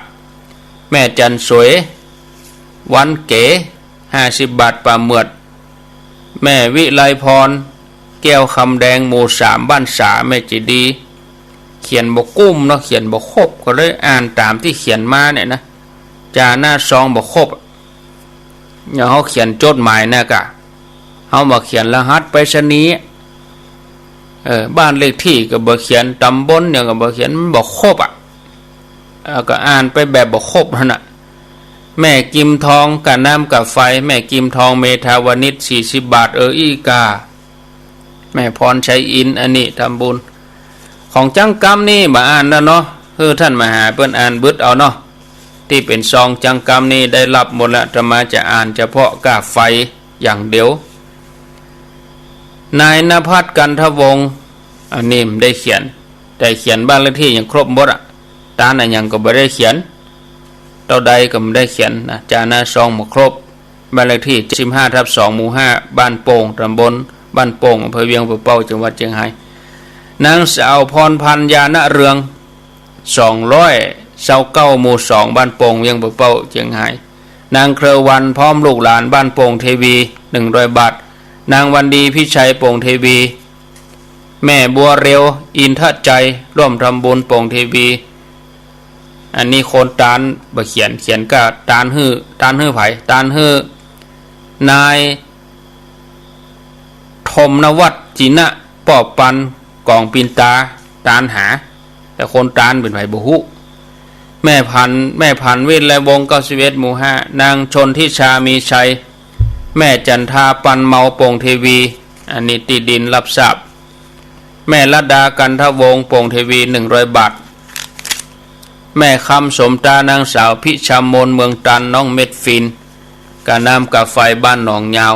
แม่จันสวยวันเก๋50 บาทป่าเหมือดแม่วิไลพรแก้วคำแดงหมู่3บ้านสาแม่จิดีเขียนบ่กุ้มเนาะเขียนบ่ครบก็เลยอ่านตามที่เขียนมาเนี่ยนะจาหน้าซองบ่ครบอย่าเขาเขียนจดหมายนะกะเขามาเขียนรหัสไปรษณีย์บ้านเลขที่ก็บ่เขียนตำบลเนี่ยก็บ่เขียนบ่ครบก็อ่านไปแบบบ่ครบนั่นน่ะแม่กิมทองกับน้ำกับไฟแม่กิมทองเมธาวนิช40 บาทอีกาแม่พรชัยอินอันนี้ทำบุญของจังกรรมนี่มาอ่านแล้วเนาะคือท่านมหาเปิ้นอ่านบึดเอาเนาะที่เป็นซองจังกรรมนี่ได้รับหมดละจะมาจะอ่านเฉพาะกาไฟอย่างเดียวนายณภัทรกันทวงศ์อันนี้ได้เขียนแต่เขียนบ้านเลขที่ยังครบหมดตาหน่ะยังก็บ่ได้เขียนเท่าใดก็ไม่ได้เขียนนะจาหน้าซองมาครบบ้านเลขที่15/2 หมู่ 5บ้านโป่งตำบลบ้านโป่งอำเภอเวียงป่าเป้าจังหวัดเชียงราย นางสาวพรพันยาณเรือง229หมู่2บ้านโป่งเวียงปะเป้าเชียงรายนางเครือวันพร้อมลูกหลานบ้านโป่งเทวี100 บาทนางวันดีพิชัยโป่งเทวีแม่บัวเร็วอินทใจร่วมทำบุญโป่งเทวีอันนี้โคนตานบ่เขียนก็ตานฮื้อไผตานฮื้อนายธมนวัฒน์จินะปอบปันกองปินตาตานหาแต่คนตานเป็นไผบ่ฮู้แม่พันวิทย์และวง91หมู่5นางชนทิชามีชัยแม่จันทาปันเมาโป่งเทวีอันนี้ติดินรับทราบแม่ลัดดากันทวงศ์โป่งเทวี100 บาทแม่คำสมตานางสาวพิชามนเมืองตันน้องเม็ดฟินกาน้ำกาไฟบ้านหนองยาว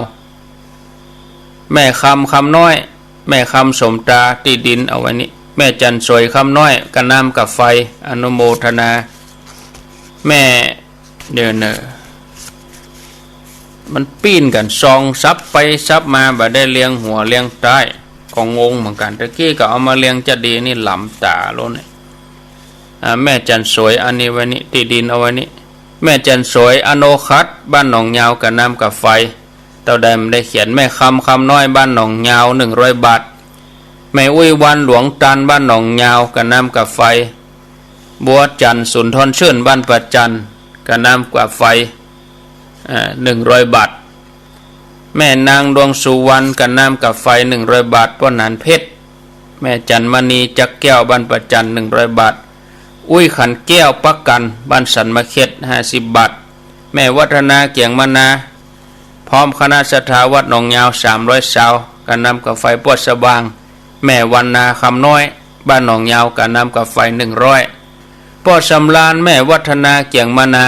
แม่คำน้อยแม่คำสมตาติดินเอาไว้นี้แม่จันสวยคำน้อยกาน้ำกาไฟอนุโมทนาแม่เดินมันปีนกันซองซับไปซับมาบ่ได้เลี้ยงหัวเลี้ยงใต้ก็งงเหมือนกันตะกี้ก็เอามาเลี้ยงจะดีนี่หลำตาโลนี่แม่จันสวยอันนี้ไว้นี้ติดินเอาไว้นี้แม่จันสวยอโนคัตบ้านหนองยาวกับน้ำกับไฟเต่าใดมันได้เขียนแม่คำน้อยบ้านหนองยาว100 บาทแม่อุ้ยวันหลวงตันบ้านหนองยาวกับน้ำกับไฟบัวจันสุนทรชื่นบ้านประจันกับน้ำกับไฟ100 บาทแม่นางดวงสุวรรณกับน้ำกับไฟ100 บาทป้อนันเพชรแม่จันมณีจักแก้วบ้านประจัน100 บาทอุ้ยขันแก้วปักกันบ้านสันมะเข็ด50 บาทแม่วัฒนาเกียงมนาพร้อมคณะสถาวัดหนองยาว300 ชาวกันนำกับไฟปวดสว่างแม่วันนาคำน้อยบ้านหนองยาวกันนำกับไฟ100ปอดสำลานแม่วัฒนาเกียงมนา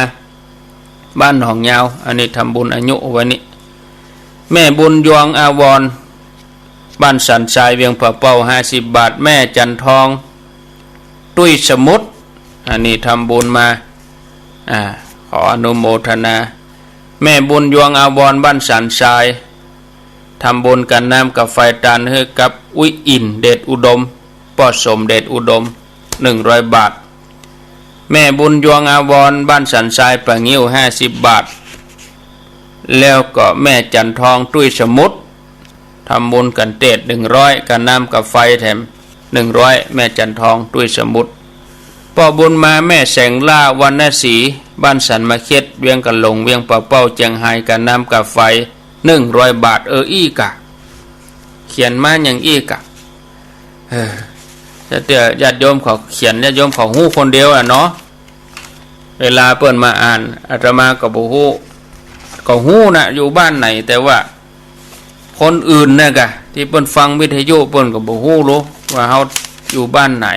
บ้านหนองยาวอันนี้ทำบุญอายุวันนี้แม่บุญยวงอาวรบ้านสันทรายเวียงปะเป้า50 บาทแม่จันทองตุ้ยสมุทรอันนี้ทำบุญมาขออนุโมทนาแม่บุญยวงอาวรบ้านสันทรายทำบุญกันน้ำกับไฟตานให้กับอุ้ยอินเดชอุดมปอสมเดชอุดม100 บาทแม่บุญยวงอาวรบ้านสันทรายปะงิ้ว50 บาทแล้วก็แม่จันทองตุ้ยสมุทรทำบุญกันเตด100กันน้ำกับไฟแถม100แม่จันทองตุ้ยสมุทรปอบุญมาแม่แสงล่าวันนศรีบ้านสันมะเข็ดเวียงกันหลงเวียงปะเป้าเจียงไฮ้กันน้ำกับไฟ100 บาทอีกะเขียนมาอย่างอีกะจะเดี๋ยวญาติโยมเขาเขียนญาติโยมเขาหู้คนเดียวเนาะเวลาเปิ้นมาอ่านอาตมาก็บ่ฮู้ก็ฮู้นะอยู่บ้านไหนแต่ว่าคนอื่นเนี่ยกะที่เปิ้นฟังวิทยุเปิ้นก็บ่ฮู้รู้ว่าเฮาอยู่บ้านไหน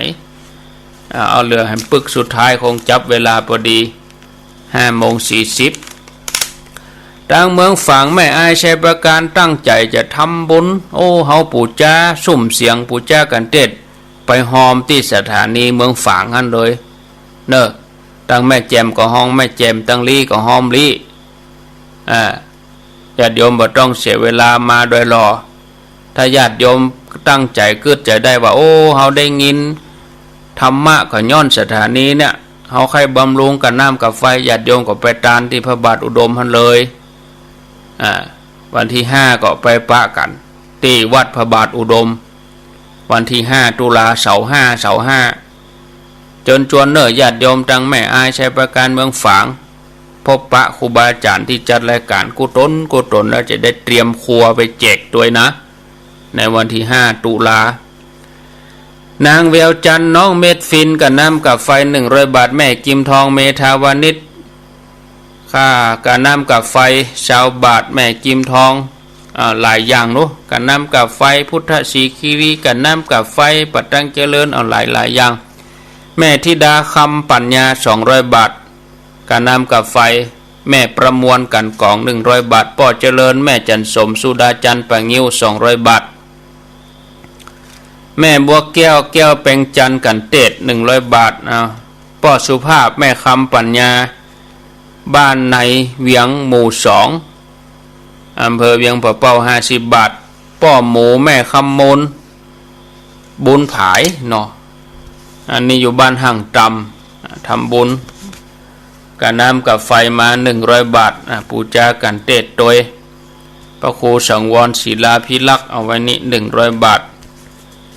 เอาเรือให้ปึกสุดท้ายคงจับเวลาพอดี5:40ทางเมืองฝางแม่อายชัยประการตั้งใจจะทำบุญโอ้เฮาปู่จ้าสุ่มเสียงปู่จ้ากันเต็ดไปหอมที่สถานีเมืองฝางนั่นเลยเนอะตั้งแม่แจมก็ห้องแม่แจมตั้งลี่ก็หอมลี่ญาติโยมบ่ต้องเสียเวลามาโดยรอถ้าญาติโยมตั้งใจกึดใจได้ว่าโอ้เฮาได้ยินธรรมะก็ย้อนสถานีเนี่ยเฮาใครบำรุงกับน้ำกับไฟญาติโยมก็ไปตานที่พระบาทอุดมหันเลยวันที่5ก็ไปปะกันที่วัดพระบาทอุดมวันที่5 ตุลาเสาร์5จนจวนเนอญาติโยมตั้งแม่อายชัยประการเมืองฝางพบปะครูบาอาจารย์ที่จัดรายการกุศลแล้วจะได้เตรียมครัวไปแจกด้วยนะในวันที่5 ตุลานางแววจันทร์น้องเม็ดฟินกับน้ำกับไฟ100 บาทแม่กิมทองเมธาวานิชค่ากับน้ำกับไฟชาวบาทแม่กิมทองหลายอย่างเนาะกับน้ำกับไฟพุทธศรีคีรีกับน้ำกับไฟปัตตังเจริญหลายอย่างแม่ธิดาคำปัญญา200 บาทกับน้ำกับไฟแม่ประมวลกันกอง100 บาทป่อเจริญแม่จันสมสุดาจันทร์ปะงิ้ว200 บาทแม่บัวแก้วเป่งจันกันเตด100 บาทป่อสุภาพแม่คำปัญญาบ้านในเวียงหมู่2อำเภอเวียงปะเป้า50 บาทป่อหมูแม่คำมน บุญผายเนาะอันนี้อยู่บ้านห่างตำทำบุญกับน้ำกับไฟมา100 บาทปูจากันเตดโดยพระครูสังวรศิลาภิลักษ์เอาไว้นี่100 บาท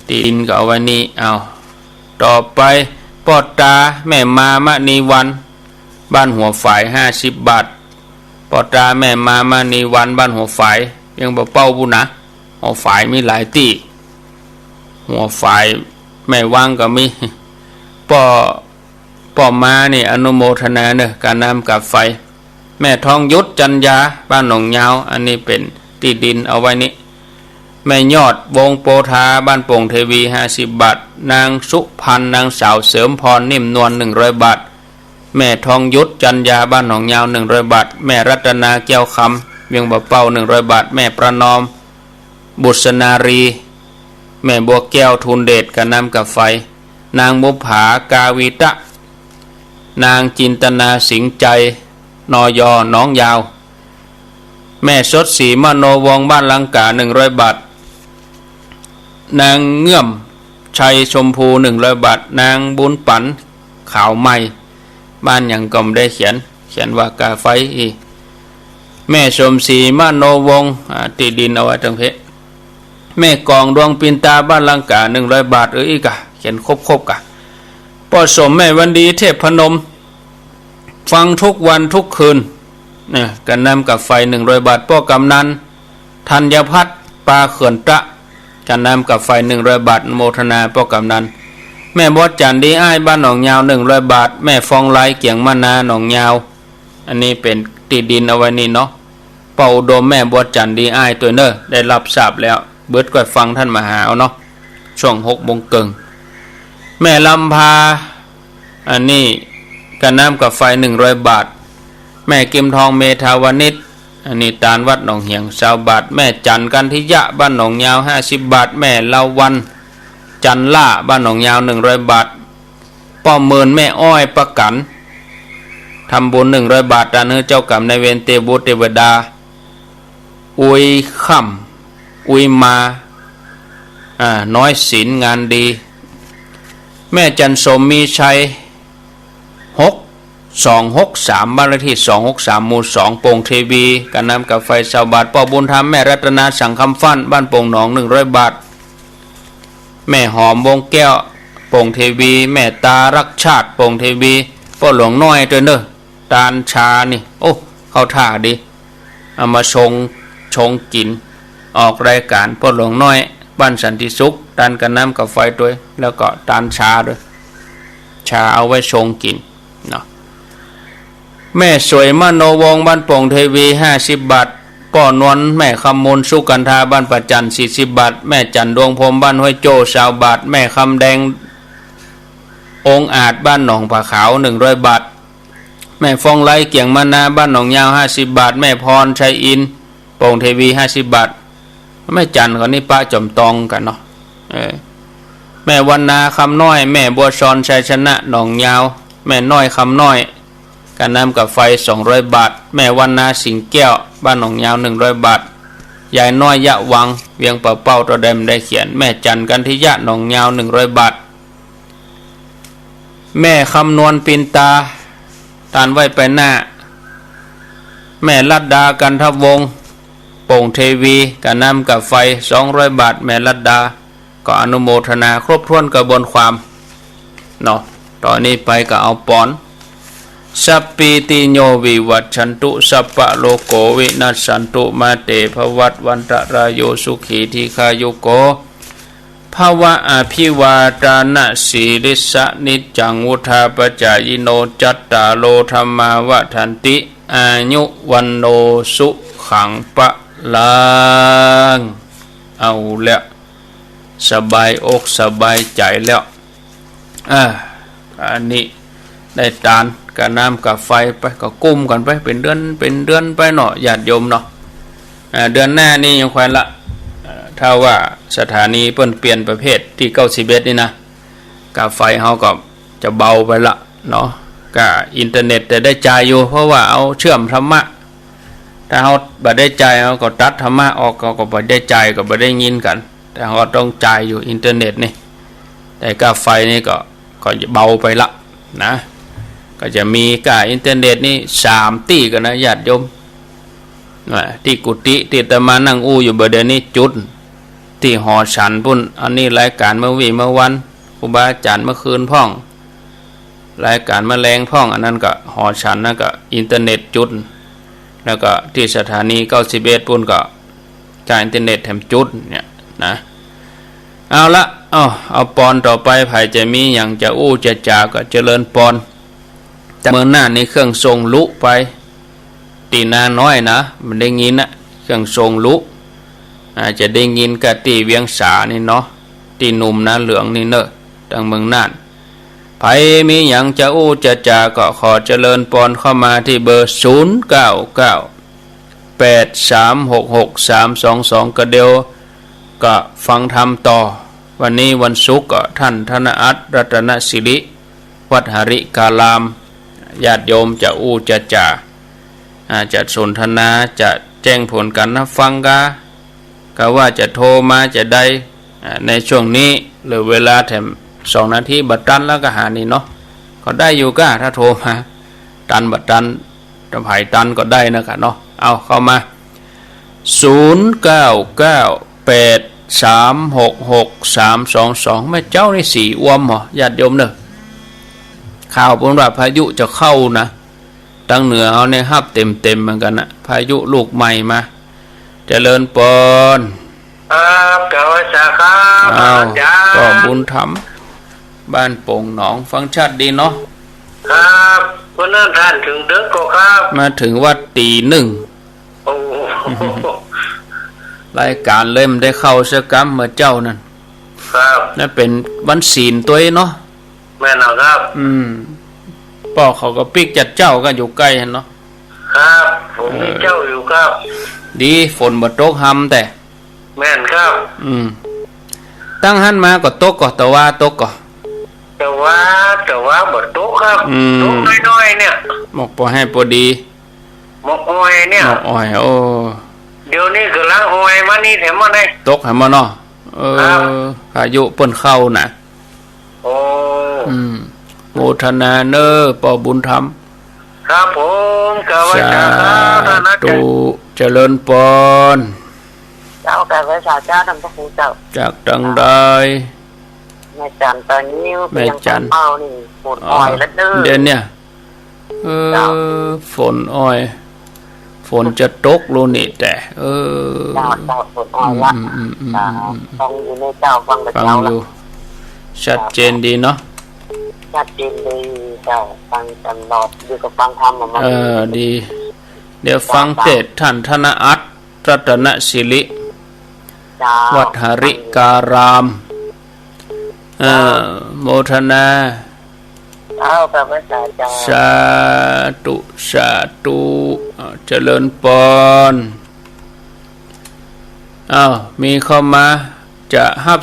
ตีนก็เอาไว้นี่เอาต่อไปปอดตาแม่มามะนีวันบ้านหัวฝาย50 บาทปอดตาแม่มามะนีวันบ้านหัวฝายยังบ่เป้าบุญนะหัวฝายมีหลายที่หัวฝายแม่ว่างก็มีป่อมานี่อนุโมทนาเนอะการนำกับไฟแม่ทองยุทธจันยาบ้านหนองยาวอันนี้เป็นที่ดินเอาไว้นี้แม่ยอดวงโปธาบ้านโป่งเทวี50 บาทนางสุพันนางสาวเสริมพรนิ่มนวล100 บาทแม่ทองยุทธจันยาบ้านหนองยาว100 บาทแม่รัตนาแก้วคำเวียงบ่เป้า100 บาทแม่ประนอมบุษนารีแม่บัวแก้วทุนเดชกับน้ำกับไฟนางมุภากาวิตะนางจินตนาสิงใจนอยน้องยาวแม่สดศรีมโนวงบ้านลังกา100 บาทนางเงื่อมชัยชมพู100 บาทนางบุญปันขาวใหม่บ้านอย่างก็ไม่ได้เขียนว่ากาไฟอีแม่สมศรีมโนวงติดินเอาไว้ตรงเพชรแม่กองดวงปินตาบ้านลังกา100 บาทอีกะเขียนครบกะปอสมแม่วันดีเทพพนมฟังทุกวันทุกคืนเนี่ยกันนำกับไฟ100 บาทป้อกำนันธัญพัฒน์ปลาเขื่อนตะกันนำกับไฟ100 บาทโมทนาป้อกำนันแม่บดจันดีอ้ายบ้านหนองยาว100 บาทแม่ฟองไลเกียงมะนาหนองยาวอันนี้เป็นที่ดินเอาไว้นี่เนาะเป่าโดมแม่บดจันดีอ้ายตัวเนอได้รับทราบแล้วเบิดก็ฟังท่านมาหาเอาเนาะช่วง6 โมงเกิงแม่ลำพาอันนี้กันน้ำกับไฟ100 บาทแม่กิมทองเมธาวนิชอันนี้ตาลวัดหนองเหียง20 บาทแม่จันกันทิยะบ้านหนองยาว50 บาทแม่ลาวันจันล่าบ้านหนองยาว100 บาทป้อมเมินแม่อ้อยประกันทำบุญ100 บาทตานเจ้ากรรมในเวรเตบุตรเทวดาอุยค่ำอุยมาน้อยศีลงานดีแม่จันสมมีชัย263บ้านเลขที่263หมู่2โป่งเทวีกันน้ำกับไฟ20 บาทป้อบุญธรรมแม่รัตนาสังคำฟั่นบ้านโป่งหนอง100 บาทแม่หอมวงแก้วโป่งเทวีแม่ตารักชาติโป่งเทวีป้อหลวงน้อยตัวเนอะตาลชานี่โอ้เข้าท่าดีเอามาชงกินออกรายการป้อหลวงน้อยบ้านสันติสุขตานกันน้ำกับไฟด้วยแล้วก็ตาลชาด้วยชาเอาไว้ชงกินเนาะแม่สวยมโนวงบ้านโป่งเทวี50 บาทป้อนวลแม่คำมนสุกันธาบ้านประจัน40 บาทแม่จันดวงพรมบ้านห้วยโจ้20 บาทแม่คำแดงองอาจบ้านหนองผาขาว100 บาทแม่ฟองไลเกียงมะนาบ้านหนองยาว50 บาทแม่พรชัยอินโป่งเทวี50 บาทแม่จันคนนี้ป้าจอมตองกันเนาะแม่วันนาคำน้อยแม่บัวซอนชัยชนะหนองยาวแม่น้อยคำน้อยกันน้ำกับไฟ200 บาทแม่วันนาสิงแก้วบ้านหนองยาว100 บาทยายน้อยยะวังเวียงเป่าเป้าตัวเดิมได้เขียนแม่จันกันทิยะหนองยาว100 บาทแม่คำนวลปินตาตานไว้ไปหน้าแม่ลัดดากันทวงศ์โป่งเทวีกันน้ำกับไฟ200 บาทแม่ลัดดาก็อนุโมทนาครบถ้วนกระบวนความเนาะตอนนี้ไปก็เอาปอนสัพพิติโยวิวัชชันตุสัพพะโลโกวินัสสันตุมาเตภวัตวันตรายโยสุขีทีคายุโกภวะอภิวาทานะสีริสะนิจจังวุธาปจายโนจัตตาโลธรรมาวะทันติอายุวันโนสุขังปะลังเอาแล้วสบายอกสบายใจแล้วอันนี้ได้ตานกับน้ำกับไฟไปก็กุ้มกันไปเป็นเดือนไปเนาะญาติโยมเนาะเดือนหน้านี่ยังควรละถ้าว่าสถานีเปิ้นเปลี่ยนประเภทที่91นี่นะกับไฟเฮาก็จะเบาไปละเนาะก็อินเทอร์เน็ตแต่ได้จ่ายอยู่เพราะว่าเอาเชื่อมธรรมะถ้าเฮาบ่ได้จ่ายเฮาก็ตัดธรรมะออกก็บ่ได้จ่ายก็บ่ได้ยินกันแต่เฮาต้องจ่ายอยู่อินเทอร์เน็ตนี่ แต่ค่าไฟนี่ก็จะเบาไปละนะก็จะมีค่าอินเทอร์เน็ตนี่3ตี้กันนะญาติโยมที่กุฏิที่อาตมานั่งอู้อยู่เดี๋ยวนี้จุดที่หอฉันพุ่นอันนี้รายการเมื่อวันครูบาอาจารย์เมื่อคืนพ่องรายการแมลงพ่องอันนั้นก็หอฉันนั่นก็อินเทอร์เน็ตจุดแล้วก็ที่สถานี91ปุ่นก็จ่ายอินเทอร์เน็ตแถมจุดเนี่ยนะเอาละเอาปอนต่อไปไผจะมีอย่างจะอู้จะจาก็เจริญปอนแต่เมื่อหน้านี้เครื่องทรงลุไปตีนาน้อยนะมันได้ยินนะเครื่องทรงลุอาจจะได้ยินกับตีเวียงสานี่เนาะตีหนุ่มนะเหลืองนี่เนอะดังเมืองน่านไผมีอย่างจะอู้จะจาก็ขอเจริญปอนเข้ามาที่เบอร์0998366322ก็เดียวก็ฟังธรรมต่อวันนี้วันศุกร์ก็ท่านธนอัตรัตนศิริวัดหริการามญาติโยมจะอู้จะจ่าจะสนทนาจะแจ้งผลกันนะฟังก็ว่าจะโทรมาจะได้ในช่วงนี้หรือเวลาแถม2 นาทีบัดตันแล้วก็หานี่เนาะก็ได้อยู่ก็ถ้าโทรมาตันบัดตันจะไผ่ตันก็ได้นะครับเนาะเอาเข้ามา0998366322แม่เจ้านี่สีอ้วมเหรอญาติโยมเนอะข่าวบนว่าพายุจะเข้านะตั้งเหนือเอาในฮับเต็มเหมือนกันนะพายุลูกใหม่มาเจริญปอนครับกาวชาครับก็บุญธรรมบ้านโป่งหนองฟังชัดดีเนาะครับวันนั้นท่านถึงดึกก็ครับมาถึงวัดตี 1โอ้รายการเล่มได้เข้าสักกรรมเมื่อเจ้านั่นครับนั่นเป็นวันศีลตัวเนาะแม่นครับป่อเขาก็ปิกจัดเจ้าก็อยู่ใกล้เนาะครับผมมีเจ้าอยู่ครับดีฝนบ่ตกหำแต่แม่นครับตั้งหันมาก็ตกก็แต่ว่าตกก็แต่ว่าบ่ตกครับตกน้อยๆเนี่ยหมกพอให้พอดีหมกอ้อยเนี่ยหมกอ้อยโอ้เดี๋ยวนี้กำลังอ้อยมานี่แถมมาได้ตกให้มาเนาะพายุเปิ้นเข้าน่ะโอ้โมทนาเนอปอบุญธรรมครับผมกาวชาตุเจริญปอนเจ้ากาวชาเจ้าทำพระครูเจ้าจากดังใดแม่จันตอนนี้แม่จันเป้านี่ฝนอ้อยแล้วเดือนเนี่ยฝนอ้อยฝนจะตกโลนี่แต่เจ้าฝนอ้อยละฟังอยู่ในเจ้าฟังกับเจ้าละชัดเจนดีเนาะชัดเจนดีเจ้าฟังตลอดอยู่กับฟังธรรมมาดีเดี๋ยวฟังเทศท่านธนอัตรัตนศิริวัดหริการามโมทนาสาธุเจริญปอนมีเข้ามาจะฮับ